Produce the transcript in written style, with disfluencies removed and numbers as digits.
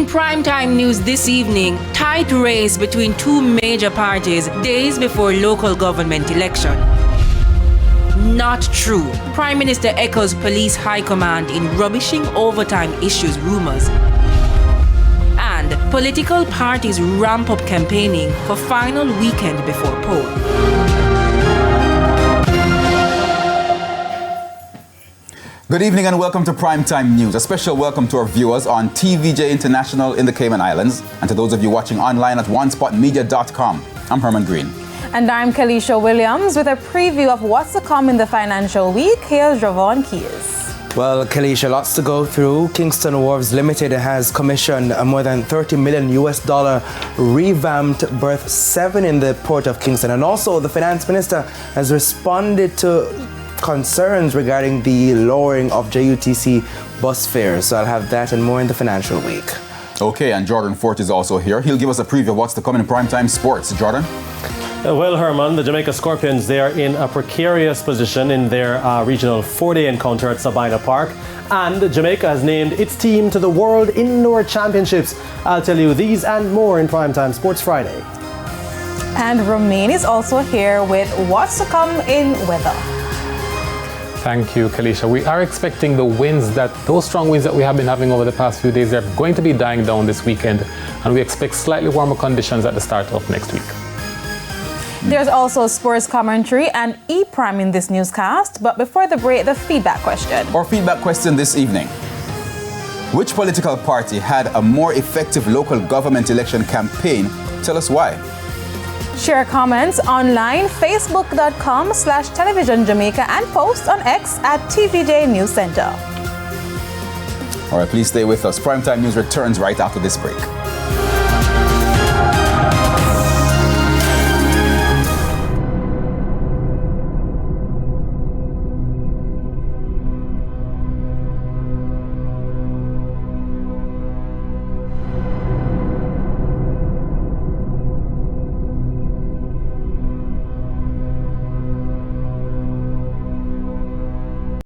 In primetime news this evening, tight race between two major parties days before local government election. Not true. Prime Minister echoes police high command in rubbishing overtime issues rumors. And political parties ramp up campaigning for final weekend before poll. Good evening and welcome to Primetime News. A special welcome to our viewers on TVJ International in the Cayman Islands and to those of you watching online at onespotmedia.com. I'm Herman Green. And I'm Kalisha Williams with a preview of what's to come in the financial week. Here's Javon Keys. Well, Kalisha, lots to go through. Kingston Wharves Limited has commissioned a more than $30 million revamped berth 7 in the port of Kingston. And also the finance minister has responded to concerns regarding the lowering of JUTC bus fares. So I'll have that and more in the financial week. Okay, and Jordan Fort is also here. He'll give us a preview of what's to come in primetime sports. Jordan? Well, Herman, the Jamaica Scorpions, they are in a precarious position in their regional 4-day encounter at Sabina Park. And Jamaica has named its team to the World Indoor Championships. I'll tell you these and more in Primetime Sports Friday. And Romain is also here with what's to come in weather. Thank you, Kalisha. We are expecting those strong winds that we have been having over the past few days, they're going to be dying down this weekend, and we expect slightly warmer conditions at the start of next week. There's also sports commentary and E-Prime in this newscast, but before the break, the feedback question. Our feedback question this evening. Which political party had a more effective local government election campaign? Tell us why. Share comments online, facebook.com/televisionjamaica and post on X at TVJ News Center. All right, please stay with us. Primetime News returns right after this break.